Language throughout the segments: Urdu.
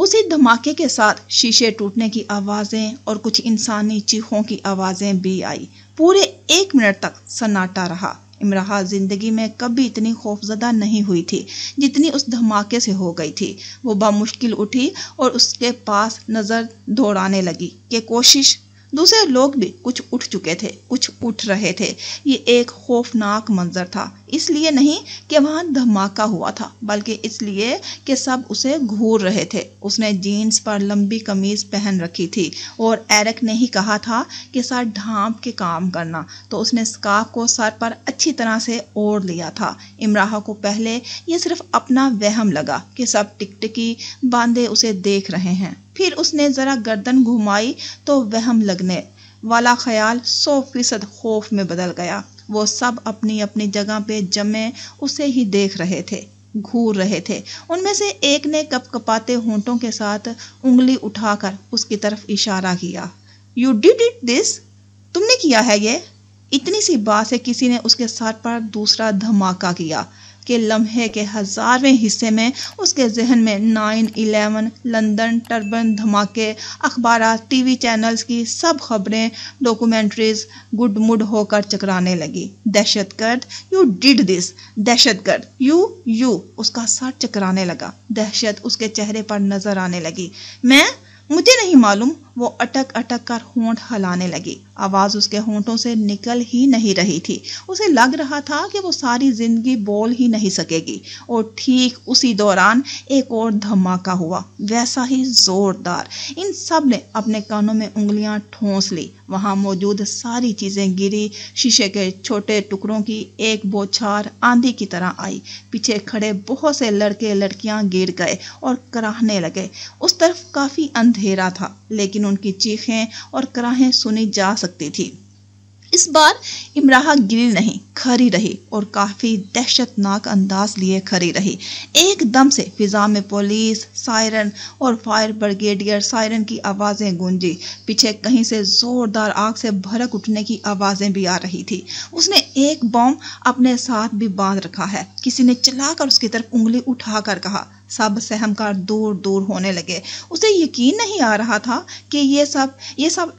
اسی دھماکے کے ساتھ شیشے ٹوٹنے کی آوازیں اور کچھ انسانی چیخوں کی آوازیں بھی آئی۔ پورے 1 منٹ تک سناٹا رہا۔ امراہ زندگی میں کبھی اتنی خوفزدہ نہیں ہوئی تھی جتنی اس دھماکے سے ہو گئی تھی۔ وہ بمشکل اٹھی اور اس کے پاس نظر دوڑانے لگی کہ کوشش۔ دوسرے لوگ بھی کچھ اٹھ چکے تھے، کچھ اٹھ رہے تھے۔ یہ ایک خوفناک منظر تھا، اس لیے نہیں کہ وہاں دھماکہ ہوا تھا، بلکہ اس لیے کہ سب اسے گھور رہے تھے۔ اس نے جینز پر لمبی قمیض پہن رکھی تھی اور ایرک نے ہی کہا تھا کہ سر ڈھانپ کے کام کرنا، تو اس نے اسکارف کو سر پر اچھی طرح سے اوڑھ لیا تھا۔ امراہ کو پہلے یہ صرف اپنا وہم لگا کہ سب ٹکٹکی باندھے اسے دیکھ رہے ہیں۔ پھر اس نے ذرا گردن گھمائی تو وہم لگنے والا خیال 100% خوف میں بدل گیا۔ وہ سب اپنی اپنی جگہ پہ جمے اسے ہی دیکھ رہے تھے، گھور رہے تھے۔ ان میں سے ایک نے کپ کپاتے ہونٹوں کے ساتھ انگلی اٹھا کر اس کی طرف اشارہ کیا۔ "You did it this؟ تم نے کیا ہے یہ؟" اتنی سی بات سے کسی نے اس کے سر پر دوسرا دھماکہ کیا کہ لمحے کے 1000ویں حصے میں اس کے ذہن میں 9/11، لندن ٹربن دھماکے، اخبارات، ٹی وی چینلز کی سب خبریں، ڈاکومنٹریز گڈ مڈ ہو کر چکرانے لگی۔ دہشت گرد، "You did this، دہشت گرد، یو اس کا سر چکرانے لگا۔ دہشت اس کے چہرے پر نظر آنے لگی۔ مجھے نہیں معلوم۔ وہ اٹک اٹک کر ہونٹ ہلانے لگی۔ آواز اس کے ہونٹوں سے نکل ہی نہیں رہی تھی۔ اسے لگ رہا تھا کہ وہ ساری زندگی بول ہی نہیں سکے گی۔ اور ٹھیک اسی دوران ایک اور دھماکہ ہوا، ویسا ہی زوردار۔ ان سب نے اپنے کانوں میں انگلیاں ٹھونس لی۔ وہاں موجود ساری چیزیں گری۔ شیشے کے چھوٹے ٹکڑوں کی ایک بوچھار آندھی کی طرح آئی۔ پیچھے کھڑے بہت سے لڑکے لڑکیاں گر گئے اور کراہنے لگے۔ اس طرف کافی اندھیرا تھا، لیکن ان کی چیخیں اور کراہیں سنی جا سکتی تھی۔ اس بار امراہ گری نہیں، کھڑی رہی اور کافی دہشت ناک انداز لیے کھڑی رہی۔ ایک دم سے فضا میں پولیس سائرن اور فائر بریگیڈیئر سائرن کی آوازیں گونجی۔ پیچھے کہیں سے زوردار آگ سے بھڑک اٹھنے کی آوازیں بھی آ رہی تھی۔ اس نے ایک بم اپنے ساتھ بھی باندھ رکھا ہے۔ کسی نے چلا کر اس کی طرف انگلی اٹھا کر کہا۔ سب سہم کر دور دور ہونے لگے۔ اسے یقین نہیں آ رہا تھا کہ یہ سب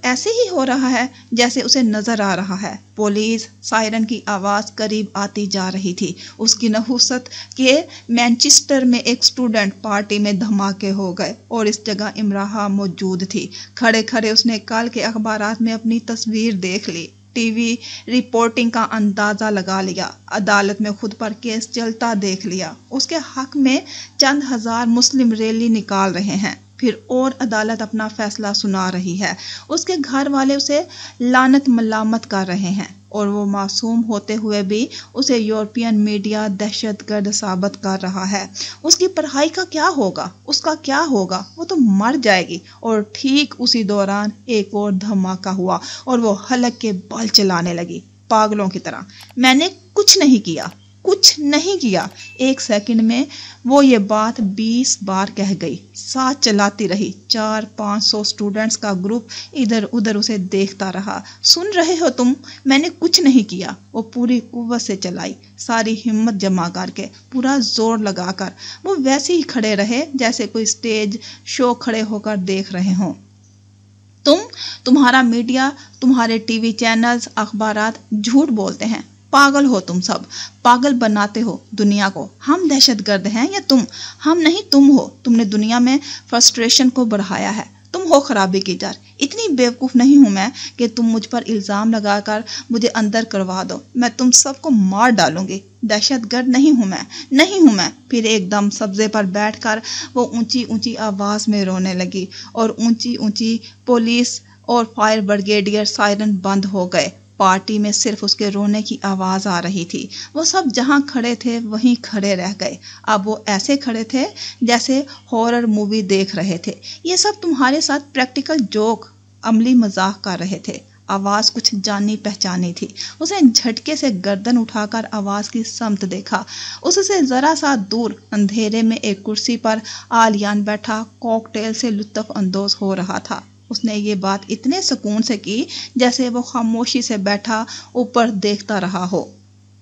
ایسے ہی ہو رہا ہے جیسے اسے نظر آ رہا ہے۔ پولیس سائرن کی آواز قریب آتی جا رہی تھی۔ اس کی نحوست کہ مینچسٹر میں ایک اسٹوڈنٹ پارٹی میں دھماکے ہو گئے اور اس جگہ امراہ موجود تھی۔ کھڑے کھڑے اس نے کل کے اخبارات میں اپنی تصویر دیکھ لی، ٹی وی رپورٹنگ کا اندازہ لگا لیا، عدالت میں خود پر کیس چلتا دیکھ لیا۔ اس کے حق میں چند ہزار مسلم ریلی نکال رہے ہیں، پھر اور عدالت اپنا فیصلہ سنا رہی ہے۔ اس کے گھر والے اسے لعنت ملامت کر رہے ہیں اور وہ معصوم ہوتے ہوئے بھی اسے یورپین میڈیا دہشت گرد ثابت کر رہا ہے۔ اس کی پڑھائی کا کیا ہوگا؟ اس کا کیا ہوگا؟ وہ تو مر جائے گی۔ اور ٹھیک اسی دوران ایک اور دھماکہ ہوا اور وہ حلق کے بل چلانے لگی پاگلوں کی طرح۔ "میں نے کچھ نہیں کیا، کچھ نہیں کیا۔ 1 سیکنڈ میں وہ یہ بات 20 بار کہہ گئی۔ ساتھ چلاتی رہی۔ 400-500 اسٹوڈنٹس کا گروپ ادھر ادھر اسے دیکھتا رہا۔ "سن رہے ہو تم؟ میں نے کچھ نہیں کیا۔ وہ پوری قوت سے چلائی، ساری ہمت جمع کر کے، پورا زور لگا کر۔ وہ ویسے ہی کھڑے رہے جیسے کوئی سٹیج شو کھڑے ہو کر دیکھ رہے ہوں۔ تمہارا میڈیا، تمہارے ٹی وی چینلز، اخبارات جھوٹ بولتے ہیں۔ پاگل ہو تم سب، پاگل بناتے ہو دنیا کو۔ ہم دہشت گرد ہیں یا تم؟ ہم نہیں، تم ہو۔ تم نے دنیا میں فرسٹریشن کو بڑھایا ہے۔ تم ہو خرابی کی جڑ۔ اتنی بیوقوف نہیں ہوں میں کہ تم مجھ پر الزام لگا کر مجھے اندر کروا دو۔ میں تم سب کو مار ڈالوں گی۔ دہشت گرد نہیں ہوں میں، نہیں ہوں میں۔ پھر ایک دم سبزے پر بیٹھ کر وہ اونچی اونچی آواز میں رونے لگی اور اونچی اونچی پولیس اور فائر بریگیڈیئر سائرن بند ہو گئے۔ پارٹی میں صرف اس کے رونے کی آواز آ رہی تھی۔ وہ سب جہاں کھڑے تھے وہیں کھڑے رہ گئے۔ اب وہ ایسے کھڑے تھے جیسے ہارر مووی دیکھ رہے تھے۔ یہ سب تمہارے ساتھ پریکٹیکل جوک، عملی مذاق کر رہے تھے۔ آواز کچھ جانی پہچانی تھی۔ اس نے جھٹکے سے گردن اٹھا کر آواز کی سمت دیکھا۔ اس سے ذرا سا دور اندھیرے میں ایک کرسی پر آلیان بیٹھا کوکٹیل سے لطف اندوز ہو رہا تھا۔ اس نے یہ بات اتنے سکون سے کی جیسے وہ خاموشی سے بیٹھا اوپر دیکھتا رہا ہو۔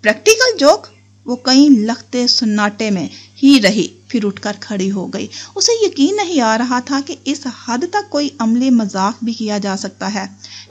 Practical joke? وہ کہیں لگتے سناٹے میں ہی رہی، پھر اٹھ کر کھڑی ہو گئی۔ اسے یقین نہیں آ رہا تھا کہ اس حد تک کوئی عملی مذاق بھی کیا جا سکتا ہے۔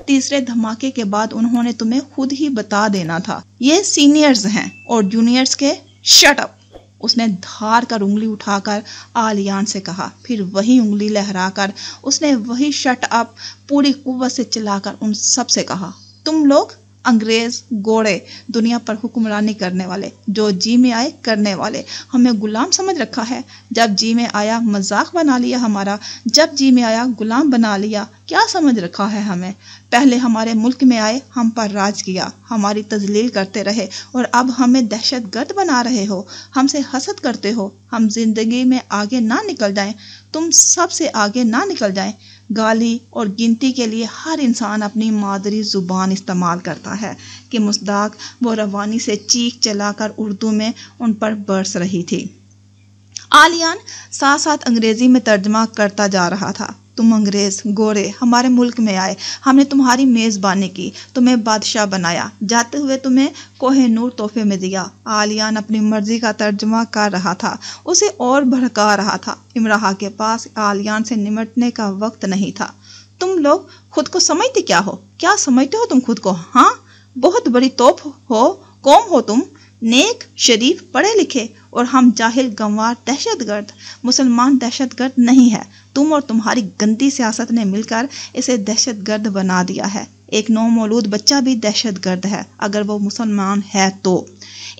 تیسرے دھماکے کے بعد انہوں نے تمہیں خود ہی بتا دینا تھا۔ یہ سینئرز ہیں اور جونیئرز کے شٹ اپ، اس نے دھار کر انگلی اٹھا کر آلیان سے کہا، پھر وہی انگلی لہرا کر اس نے وہی شٹ اپ پوری قوت سے چلا کر ان سب سے کہا، تم لوگ انگریز گوڑے، دنیا پر حکمرانی کرنے والے، جو جی میں آئے کرنے والے، ہمیں غلام سمجھ رکھا ہے۔ جب جی میں آیا مذاق بنا لیا ہمارا، جب جی میں آیا غلام بنا لیا۔ کیا سمجھ رکھا ہے ہمیں؟ پہلے ہمارے ملک میں آئے، ہم پر راج کیا، ہماری تذلیل کرتے رہے، اور اب ہمیں دہشت گرد بنا رہے ہو، ہم سے حسد کرتے ہو، ہم زندگی میں آگے نہ نکل جائیں، تم سب سے آگے نہ نکل جائیں۔ گالی اور گنتی کے لیے ہر انسان اپنی مادری زبان استعمال کرتا ہے کہ مصداق وہ روانی سے چیخ چلا کر اردو میں ان پر برس رہی تھی۔ آلیان ساتھ ساتھ انگریزی میں ترجمہ کرتا جا رہا تھا، تم انگریز گورے ہمارے ملک میں آئے، ہم نے تمہاری میزبانی کی، تمہیں بادشاہ بنایا، جاتے ہوئے تمہیں کوہ نور تحفے میں دیا۔ آلیان اپنی مرضی کا ترجمہ کر رہا تھا، اسے اور بھڑکا رہا تھا۔ امراحہ کے پاس آلیان سے نمٹنے کا وقت نہیں تھا۔ تم لوگ خود کو سمجھتے کیا ہو؟ کیا سمجھتے ہو تم خود کو؟ ہاں، بہت بڑی توپ ہو، قوم ہو تم، نیک شریف پڑھے لکھے، اور ہم جاہل گنوار دہشت گرد۔ مسلمان دہشت گرد نہیں ہے، تم اور تمہاری گندی سیاست نے مل کر اسے دہشت گرد بنا دیا ہے۔ ایک نومولود بچہ بھی دہشت گرد ہے اگر وہ مسلمان ہے تو۔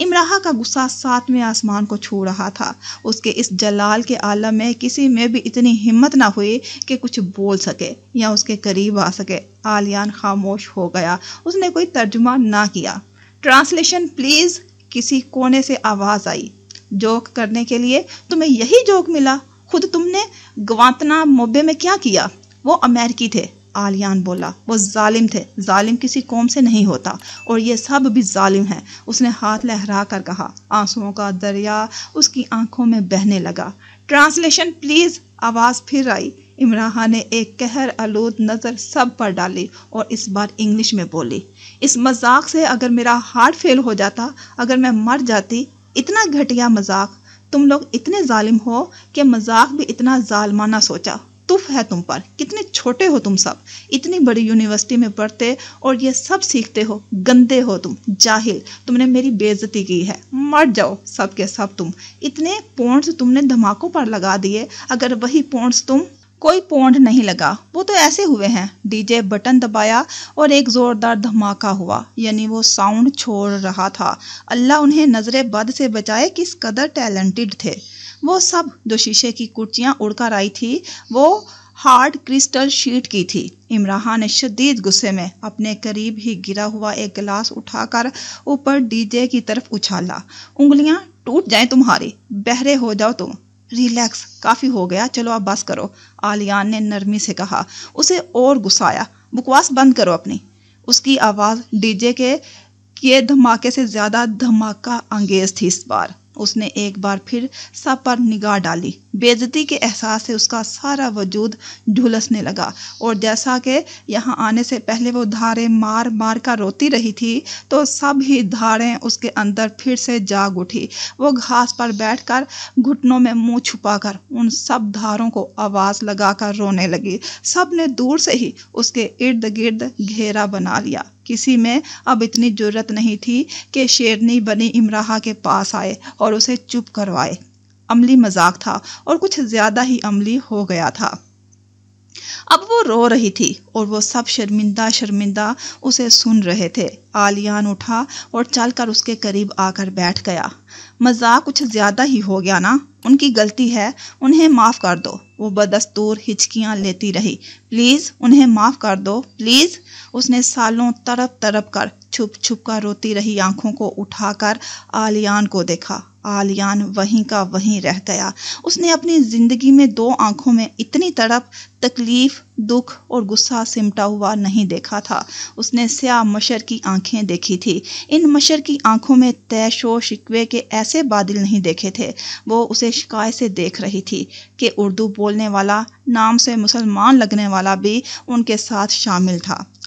امراحہ کا غصہ ساتویں آسمان کو چھو رہا تھا۔ اس کے اس جلال کے عالم میں کسی میں بھی اتنی ہمت نہ ہوئی کہ کچھ بول سکے یا اس کے قریب آ سکے۔ آلیان خاموش ہو گیا، اس نے کوئی ترجمہ نہ کیا۔ ٹرانسلیشن پلیز، کسی کونے سے آواز آئی۔ جوک کرنے کے لیے تمہیں یہی جوک ملا؟ خود تم نے گوانتنا موبے میں کیا کیا؟ وہ امریکی تھے، آلیان بولا، وہ ظالم تھے، ظالم کسی قوم سے نہیں ہوتا، اور یہ سب بھی ظالم ہیں۔ اس نے ہاتھ لہرا کر کہا، آنسوؤں کا دریا اس کی آنکھوں میں بہنے لگا۔ ٹرانسلیشن پلیز، آواز پھر آئی۔ امراحہ نے ایک قہر آلود نظر سب پر ڈالی اور اس بار انگلش میں بولی، اس مذاق سے اگر میرا ہارٹ فیل ہو جاتا، اگر میں مر جاتی، اتنا گھٹیا مذاق، تم لوگ اتنے ظالم ہو کہ مذاق بھی اتنا ظالمانہ سوچا۔ تف ہے تم پر، کتنے چھوٹے ہو تم سب، اتنی بڑی یونیورسٹی میں پڑھتے اور یہ سب سیکھتے ہو، گندے ہو تم، جاہل، تم نے میری بے عزتی کی ہے، مر جاؤ سب کے سب تم۔ اتنے پونڈز تم نے دھماکوں پر لگا دیے، اگر وہی پونڈز تم، کوئی پونڈ نہیں لگا، وہ تو ایسے ہوئے ہیں۔ ڈی جے بٹن دبایا اور ایک زوردار دھماکہ ہوا، یعنی وہ ساؤنڈ چھوڑ رہا تھا۔ اللہ انہیں نظر بد سے بچائے، کس قدر ٹیلنٹڈ تھے وہ سب۔ جو شیشے کی کرچیاں اڑ کر آئی تھی وہ ہارڈ کرسٹل شیٹ کی تھی۔ امراحہ نے شدید غصے میں اپنے قریب ہی گرا ہوا ایک گلاس اٹھا کر اوپر ڈی جے کی طرف اچھالا۔ انگلیاں ٹوٹ جائیں تمہاری، بہرے ہو جاؤ تم۔ ریلیکس، کافی ہو گیا، چلو اب بس کرو، آلیان نے نرمی سے کہا۔ اسے اور غصہ آیا، بکواس بند کرو اپنی۔ اس کی آواز ڈی جے کے دھماکے سے زیادہ دھماکہ انگیز تھی۔ اس بار اس نے ایک بار پھر سب پر نگاہ ڈالی۔ بے عزتی کے احساس سے اس کا سارا وجود جھلسنے لگا، اور جیسا کہ یہاں آنے سے پہلے وہ دھاریں مار مار کر روتی رہی تھی، تو سب ہی دھاریں اس کے اندر پھر سے جاگ اٹھی۔ وہ گھاس پر بیٹھ کر گھٹنوں میں منہ چھپا کر ان سب دھاروں کو آواز لگا کر رونے لگی۔ سب نے دور سے ہی اس کے ارد گرد گھیرا بنا لیا۔ کسی میں اب اتنی جرت نہیں تھی کہ شیرنی بنی امراحہ کے پاس آئے اور اسے چپ کروائے۔ عملی مذاق تھا اور کچھ زیادہ ہی عملی ہو گیا تھا۔ اب وہ رو رہی تھی اور وہ سب شرمندہ شرمندہ اسے سن رہے تھے۔ آلیان اٹھا اور چل کر اس کے قریب آ کر بیٹھ گیا۔ مذاق کچھ زیادہ ہی ہو گیا نا، ان کی غلطی ہے، انہیں معاف کر دو۔ وہ بدستور ہچکیاں لیتی رہی۔ پلیز انہیں معاف کر دو، پلیز۔ اس نے سالوں تڑپ تڑپ کر چھپ چھپ کر روتی رہی آنکھوں کو اٹھا کر آلیان کو دیکھا۔ آلیان وہیں کا وہیں رہ گیا۔ اس نے اپنی زندگی میں دو آنکھوں میں اتنی تڑپ، تکلیف، دکھ اور غصہ سمٹا ہوا نہیں دیکھا تھا۔ اس نے سیاہ مشر کی آنکھیں دیکھی تھی۔ ان مشر کی آنکھوں میں طیش و شکوے کے ایسے بادل نہیں دیکھے تھے۔ وہ اسے شکایت سے دیکھ رہی تھی کہ اردو بولنے والا، نام سے مسلمان لگنے والا بھی ان کے ساتھ شامل تھا۔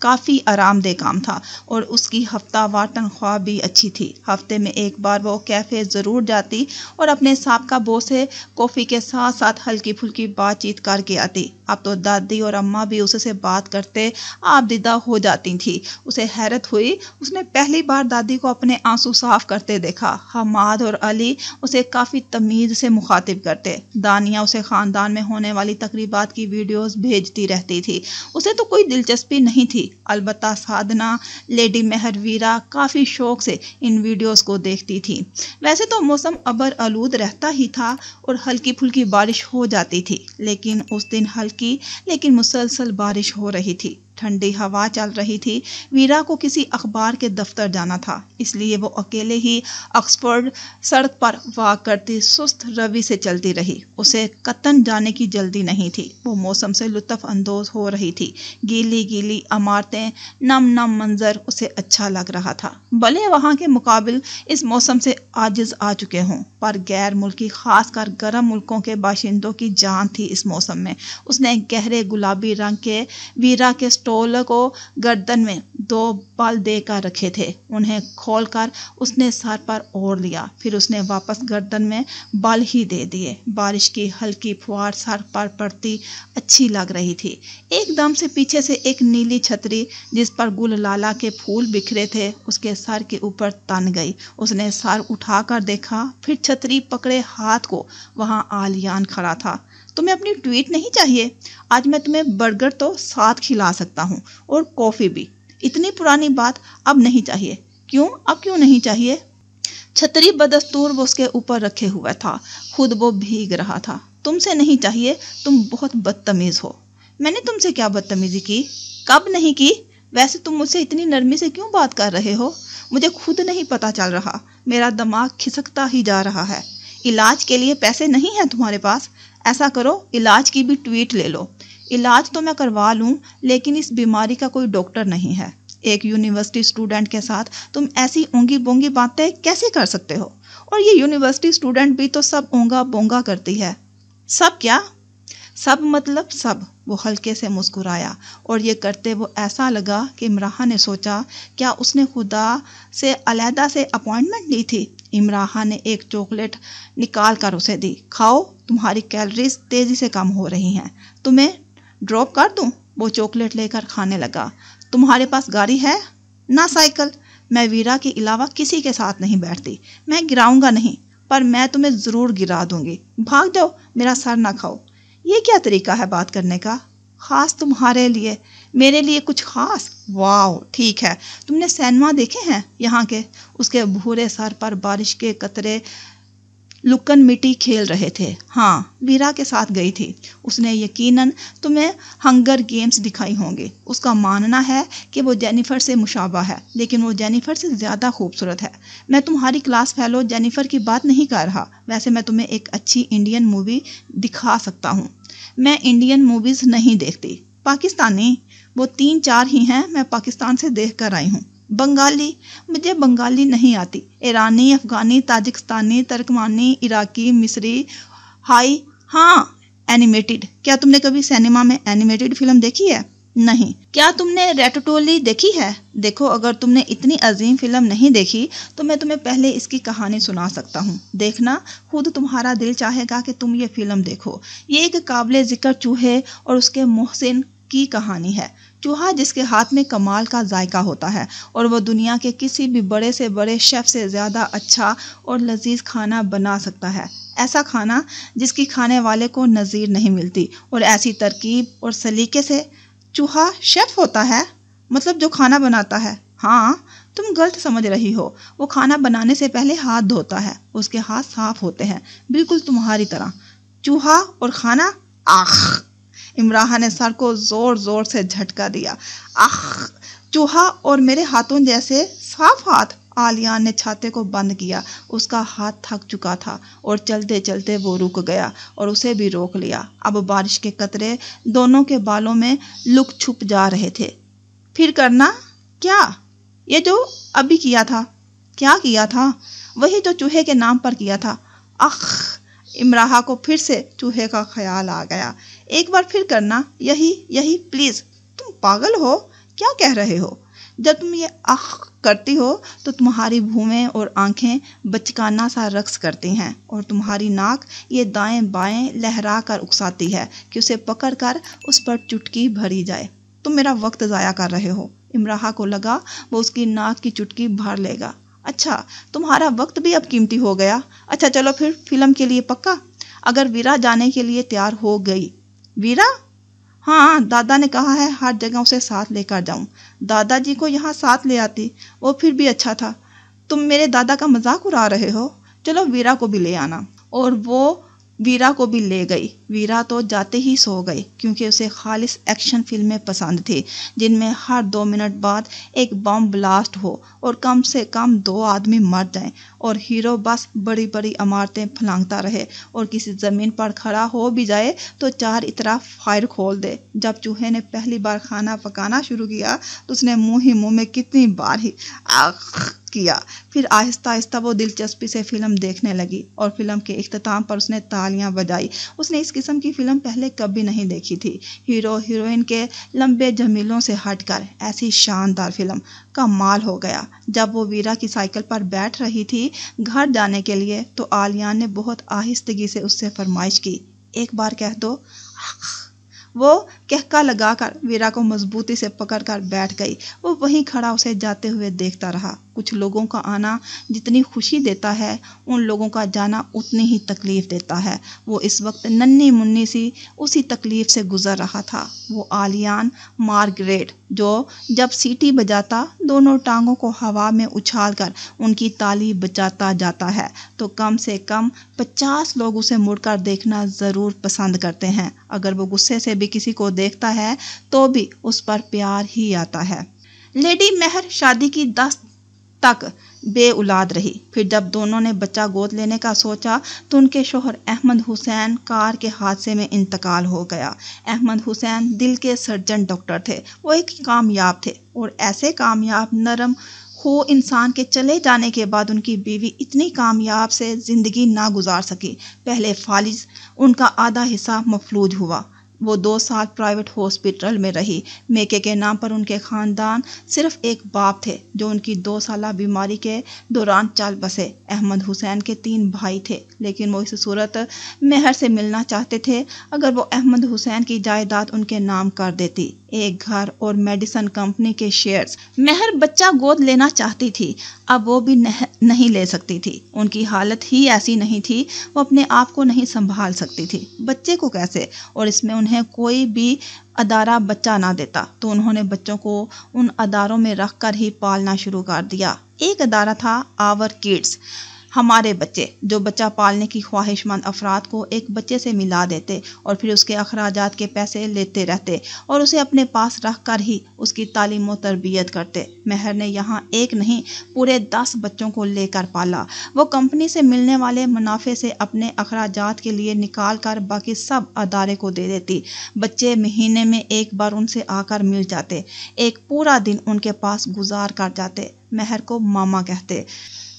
کافی آرام دہ کام تھا اور اس کی ہفتہ وار تنخواہ بھی اچھی تھی۔ ہفتے میں ایک بار وہ کیفے ضرور جاتی اور اپنے سابقہ بوس سے کافی کے ساتھ ساتھ ہلکی پھلکی بات چیت کر کے آتی۔ اب تو دادی اور اماں بھی اس سے بات کرتے آپ دیدہ ہو جاتی تھی۔ اسے حیرت ہوئی، اس نے پہلی بار دادی کو اپنے آنسو صاف کرتے دیکھا۔ حماد اور علی اسے کافی تمیز سے مخاطب کرتے۔ دانیہ اسے خاندان میں ہونے والی تقریبات کی ویڈیوز بھیجتی رہتی تھی۔ اسے تو کوئی دلچسپی نہیں تھی، البتہ سادھنا، لیڈی مہر ویرا کافی شوق سے ان ویڈیوز کو دیکھتی تھی۔ ویسے تو موسم ابر آلود رہتا ہی تھا اور ہلکی پھلکی بارش ہو جاتی تھی، لیکن اس دن ہلکی لیکن مسلسل بارش ہو رہی تھی۔ ٹھنڈی ہوا چل رہی تھی۔ ویرا کو کسی اخبار کے دفتر جانا تھا، اس لیے وہ اکیلے ہی آکسفورڈ سڑک پر واک کرتی سست روی سے چلتی رہی۔ اسے قطعاً جانے کی جلدی نہیں تھی، وہ موسم سے لطف اندوز ہو رہی تھی۔ گیلی گیلی عمارتیں، نم نم منظر اسے اچھا لگ رہا تھا۔ بھلے وہاں کے مقابل اس موسم سے عاجز آ چکے ہوں، پر غیر ملکی خاص کر گرم ملکوں کے باشندوں کی جان تھی اس موسم میں۔ اس نے گہرے گلابی رنگ کے ویرا کے اسٹول کو گردن میں 2 بال دے کر رکھے تھے، انہیں کھول کر اس نے سر پر اوڑھ لیا، پھر اس نے واپس گردن میں بال ہی دے دیے۔ بارش کی ہلکی پھوار سر پر پڑتی اچھی لگ رہی تھی۔ ایک دم سے پیچھے سے ایک نیلی چھتری جس پر گل لالا کے پھول بکھرے تھے اس کے سر کے اوپر تن گئی۔ اس نے سر اٹھا کر دیکھا، پھر چھتری پکڑے ہاتھ کو وہاں آلیان کھڑا تھا۔ تمہیں اپنی ٹویٹ نہیں چاہیے؟ آج میں تمہیں برگر تو ساتھ کھلا سکتا ہوں اور کافی بھی۔ اتنی پرانی بات اب نہیں چاہیے۔ کیوں؟ اب کیوں نہیں چاہیے؟ چھتری بدستور وہ اس کے اوپر رکھے ہوا تھا، خود وہ بھیگ رہا تھا۔ تم سے نہیں چاہیے، تم بہت بدتمیز ہو۔ میں نے تم سے کیا بدتمیزی کی؟ کب نہیں کی؟ ویسے تم مجھ سے اتنی نرمی سے کیوں بات کر رہے ہو؟ مجھے خود نہیں پتا چل رہا، میرا دماغ کھسکتا ہی جا رہا ہے۔ علاج کے لیے پیسے نہیں ہیں تمہارے پاس؟ ایسا کرو، علاج کی بھی ٹویٹ لے لو۔ علاج تو میں کروا لوں، لیکن اس بیماری کا کوئی ڈاکٹر نہیں ہے۔ ایک یونیورسٹی اسٹوڈنٹ کے ساتھ تم ایسی اونگی بونگی باتیں کیسے کر سکتے ہو؟ اور یہ یونیورسٹی اسٹوڈنٹ بھی تو سب اونگا بونگا کرتی ہے۔ سب کیا؟ سب مطلب سب۔ وہ ہلکے سے مسکرایا اور یہ کرتے وہ ایسا لگا کہ امراحہ نے سوچا کیا اس نے خدا سے علیحدہ سے اپوائنٹمنٹ لی تھی۔ امراحہ نے ایک چاکلیٹ نکال کر اسے دی۔ کھاؤ، تمہاری کیلریز تیزی سے کم ہو رہی ہیں۔ تمہیں ڈراپ کر دوں؟ وہ چاکلیٹ لے کر کھانے لگا۔ تمہارے پاس گاڑی ہے؟ نہ سائیکل۔ میں ویرا کے علاوہ کسی کے ساتھ نہیں بیٹھتی۔ میں گراؤں گا نہیں، پر میں تمہیں ضرور گرا دوں گی۔ بھاگ جاؤ، میرا سر نہ کھاؤ۔ یہ کیا طریقہ ہے بات کرنے کا؟ خاص تمہارے لیے۔ میرے لیے کچھ خاص؟ واو، ٹھیک ہے۔ تم نے سینما دیکھے ہیں یہاں کے؟ اس کے بھورے سر پر بارش کے قطرے لکن مٹی کھیل رہے تھے۔ ہاں، ویرا کے ساتھ گئی تھی۔ اس نے یقیناً تمہیں ہنگر گیمز دکھائی ہوں گی۔ اس کا ماننا ہے کہ وہ جینیفر سے مشابہ ہے، لیکن وہ جینیفر سے زیادہ خوبصورت ہے۔ میں تمہاری کلاس فیلو جینیفر کی بات نہیں کر رہا۔ ویسے میں تمہیں ایک اچھی انڈین مووی دکھا سکتا ہوں۔ میں انڈین موویز نہیں دیکھتی۔ پاکستانی؟ وہ 3-4 ہی ہیں، میں پاکستان سے دیکھ کر آئی ہوں۔ بنگالی؟ مجھے بنگالی نہیں آتی۔ ایرانی، افغانی، تاجکستانی، ترکمانی، عراقی، مصری۔ ہائی، ہاں، اینیمیٹڈ۔ کیا تم نے کبھی سینما میں اینیمیٹڈ فلم دیکھی ہے؟ نہیں۔ کیا تم نے ریٹوٹولی دیکھی ہے؟ دیکھو، اگر تم نے اتنی عظیم فلم نہیں دیکھی تو میں تمہیں پہلے اس کی کہانی سنا سکتا ہوں۔ دیکھنا، خود تمہارا دل چاہے گا کہ تم یہ فلم دیکھو۔ یہ ایک قابل ذکر چوہے اور اس کے محسن کی کہانی ہے۔ چوہا جس کے ہاتھ میں کمال کا ذائقہ ہوتا ہے اور وہ دنیا کے کسی بھی بڑے سے بڑے شیف سے زیادہ اچھا اور لذیذ کھانا بنا سکتا ہے۔ ایسا کھانا جس کی کھانے والے کو نظیر نہیں ملتی، اور ایسی ترکیب اور سلیقے سے۔ چوہا شیف ہوتا ہے؟ مطلب جو کھانا بناتا ہے؟ ہاں، تم غلط سمجھ رہی ہو۔ وہ کھانا بنانے سے پہلے ہاتھ دھوتا ہے، اس کے ہاتھ صاف ہوتے ہیں، بالکل تمہاری طرح۔ چوہا اور کھانا؟ آخ! امراحہ نے سر کو زور زور سے جھٹکا دیا۔ آخ! چوہا اور میرے ہاتھوں جیسے صاف ہاتھ؟ آلیان نے چھاتے کو بند کیا۔ اس کا ہاتھ تھک چکا تھا اور چلتے چلتے وہ رک گیا اور اسے بھی روک لیا۔ اب بارش کے قطرے دونوں کے بالوں میں لک چھپ جا رہے تھے۔ پھر کرنا کیا؟ یہ جو ابھی کیا تھا۔ کیا کیا تھا؟ وہی جو چوہے کے نام پر کیا تھا۔ اخ! امراحہ کو پھر سے چوہے کا خیال آ گیا۔ ایک بار پھر کرنا، یہی پلیز۔ تم پاگل ہو؟ کیا کہہ رہے ہو؟ جب تم یہ اخ کرتی ہو تو تمہاری بھومیں اور آنکھیں بچکانہ سا رقص کرتی ہیں اور تمہاری ناک یہ دائیں بائیں لہرا کر اکساتی ہے کہ اسے پکڑ کر اس پر چٹکی بھری جائے۔ تم میرا وقت ضائع کر رہے ہو۔ امراہ کو لگا وہ اس کی ناک کی چٹکی بھر لے گا۔ اچھا، تمہارا وقت بھی اب قیمتی ہو گیا۔ اچھا چلو پھر فلم کے لیے پکا؟ اگر ویرا جانے کے لیے تیار ہو گئی۔ ویرا؟ ہاں، دادا نے کہا ہے ہر جگہ اسے ساتھ لے کر جاؤں۔ دادا جی کو یہاں ساتھ لے آتی، وہ پھر بھی اچھا تھا۔ تم میرے دادا کا مذاق اڑا رہے ہو؟ چلو ویرا کو بھی لے آنا۔ اور وہ ویرا کو بھی لے گئی۔ ویرا تو جاتے ہی سو گئی کیونکہ اسے خالص ایکشن فلمیں پسند تھی جن میں ہر 2 منٹ بعد ایک بم بلاسٹ ہو اور کم سے کم 2 آدمی مر جائیں اور ہیرو بس بڑی بڑی عمارتیں پھلانگتا رہے اور کسی زمین پر کھڑا ہو بھی جائے تو 4 اطراف فائر کھول دے۔ جب چوہے نے پہلی بار کھانا پکانا شروع کیا تو اس نے منہ میں کتنی بار ہی کیا۔ پھر آہستہ آہستہ وہ دلچسپی سے فلم دیکھنے لگی اور فلم کے اختتام پر اس نے تالیاں بجائی۔ اس نے اس قسم کی فلم پہلے کبھی نہیں دیکھی تھی۔ ہیرو ہیروئن کے لمبے جمیلوں سے ہٹ کر ایسی شاندار فلم کا مال ہو گیا۔ جب وہ ویرا کی سائیکل پر بیٹھ رہی تھی گھر جانے کے لیے تو آلیان نے بہت آہستگی سے اس سے فرمائش کی، ایک بار کہہ دو۔ وہ کہکا لگا کر ویرا کو مضبوطی سے پکڑ کر بیٹھ گئی۔ وہ وہیں کھڑا اسے جاتے ہوئے دیکھتا رہا۔ کچھ لوگوں کا آنا جتنی خوشی دیتا ہے ان لوگوں کا جانا اتنی ہی تکلیف دیتا ہے۔ وہ اس وقت ننھی منھی سی اسی تکلیف سے گزر رہا تھا۔ وہ آلیان مارگریٹ جو جب سیٹی بجاتا دونوں ٹانگوں کو ہوا میں اچھال کر ان کی تالی بجاتا جاتا ہے تو کم سے کم 50 لوگ اسے مڑ کر دیکھنا ضرور پسند کرتے ہیں۔ اگر وہ غصے سے بھی کسی کو دیکھتا ہے تو بھی اس پر پیار ہی آتا ہے۔ لیڈی مہر شادی کی 10 تک بے اولاد رہی۔ پھر جب دونوں نے بچہ گود لینے کا سوچا تو ان کے شوہر احمد حسین کار کے حادثے میں انتقال ہو گیا۔ احمد حسین دل کے سرجن ڈاکٹر تھے۔ وہ ایک کامیاب تھے اور ایسے کامیاب نرم خو انسان کے چلے جانے کے بعد ان کی بیوی اتنی کامیاب سے زندگی نہ گزار سکی۔ پہلے فالج ان کا آدھا حصہ مفلوج ہوا۔ وہ 2 سال پرائیویٹ ہاسپٹل میں رہی۔ میکے کے نام پر ان کے خاندان صرف ایک باپ تھے جو ان کی 2 سالہ بیماری کے دوران چل بسے۔ احمد حسین کے 3 بھائی تھے لیکن وہ اس صورت مہر سے ملنا چاہتے تھے اگر وہ احمد حسین کی جائیداد ان کے نام کر دیتی، ایک گھر اور میڈیسن کمپنی کے شیئرز۔ مہر بچہ گود لینا چاہتی تھی، اب وہ بھی نہیں لے سکتی تھی۔ ان کی حالت ہی ایسی نہیں تھی، وہ اپنے آپ کو نہیں سنبھال سکتی تھی۔ بچے کو کیسے؟ اور اس میں انہیں کوئی بھی ادارہ بچہ نہ دیتا تو انہوں نے بچوں کو ان اداروں میں رکھ کر ہی پالنا شروع کر دیا۔ ایک ادارہ تھا آور کڈز، ہمارے بچے، جو بچہ پالنے کی خواہش مند افراد کو ایک بچے سے ملا دیتے اور پھر اس کے اخراجات کے پیسے لیتے رہتے اور اسے اپنے پاس رکھ کر ہی اس کی تعلیم و تربیت کرتے۔ مہر نے یہاں ایک نہیں پورے 10 بچوں کو لے کر پالا۔ وہ کمپنی سے ملنے والے منافع سے اپنے اخراجات کے لیے نکال کر باقی سب ادارے کو دے دیتی۔ بچے مہینے میں ایک بار ان سے آ کر مل جاتے، ایک پورا دن ان کے پاس گزار کر جاتے۔ مہر کو ماما کہتے۔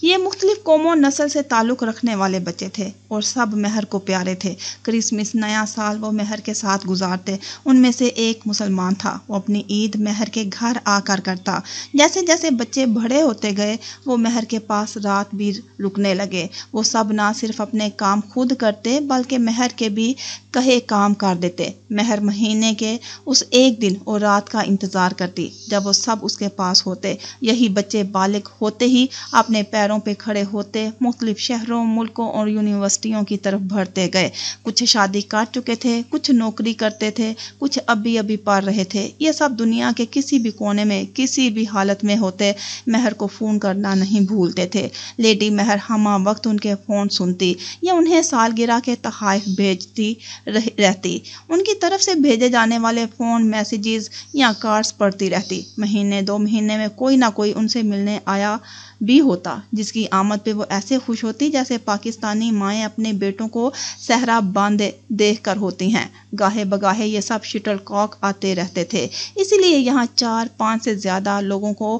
یہ مختلف قوم و نسل سے تعلق رکھنے والے بچے تھے اور سب مہر کو پیارے تھے۔ کرسمس، نیا سال وہ مہر کے ساتھ گزارتے۔ ان میں سے ایک مسلمان تھا، وہ اپنی عید مہر کے گھر آ کر کرتا۔ جیسے جیسے بچے بڑے ہوتے گئے وہ مہر کے پاس رات بھی رکنے لگے۔ وہ سب نہ صرف اپنے کام خود کرتے بلکہ مہر کے بھی کہے کام کر دیتے۔ مہر مہینے کے اس ایک دن اور رات کا انتظار کرتی جب وہ سب اس کے پاس ہوتے۔ یہی بچے بالغ ہوتے ہی اپنے پیروں پہ کھڑے ہوتے مختلف شہروں، ملکوں اور یونیورسٹیوں کی طرف بڑھتے گئے۔ کچھ شادی کر چکے تھے، کچھ نوکری کرتے تھے، کچھ ابھی پڑھ رہے تھے۔ یہ سب دنیا کے کسی بھی کونے میں کسی بھی حالت میں ہوتے مہر کو فون کرنا نہیں بھولتے تھے۔ لیڈی مہر ہمہ وقت ان کے فون سنتی یا انہیں سالگرہ کے تحائف بھیجتی رہتی۔ ان کی طرف سے بھیجے جانے والے فون میسیجز یا کارڈز پڑھتی رہتی۔ مہینے 2 مہینے میں کوئی نہ کوئی ان سے ملنے آیا بھی ہوتا جس کی آمد پہ وہ ایسے خوش ہوتی جیسے پاکستانی مائیں اپنے بیٹوں کو صحرا باندھے دیکھ کر ہوتی ہیں۔ گاہے بگاہے یہ سب شٹل کاک آتے رہتے تھے، اسی لیے یہاں 4-5 سے زیادہ لوگوں کو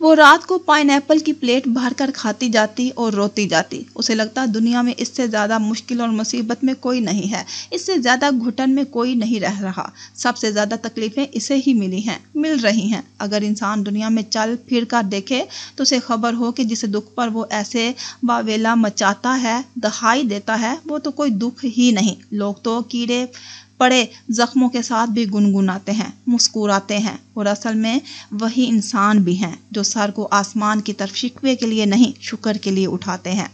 وہ رات کو پائن ایپل کی پلیٹ بھر کر کھاتی جاتی اور روتی جاتی۔ اسے لگتا دنیا میں اس سے زیادہ مشکل اور مصیبت میں کوئی نہیں ہے، اس سے زیادہ گھٹن میں کوئی نہیں رہ رہا، سب سے زیادہ تکلیفیں اسے ہی مل رہی ہیں۔ اگر انسان دنیا میں چل پھر کر دیکھے تو اسے خبر ہو کہ جس دکھ پر وہ ایسے واویلا مچاتا ہے، دہائی دیتا ہے، وہ تو کوئی دکھ ہی نہیں۔ لوگ تو کیڑے پڑے زخموں کے ساتھ بھی گنگناتے ہیں، مسکراتے ہیں، اور اصل میں وہی انسان بھی ہیں جو سر کو آسمان کی طرف شکوے کے لیے نہیں، شکر کے لیے اٹھاتے ہیں۔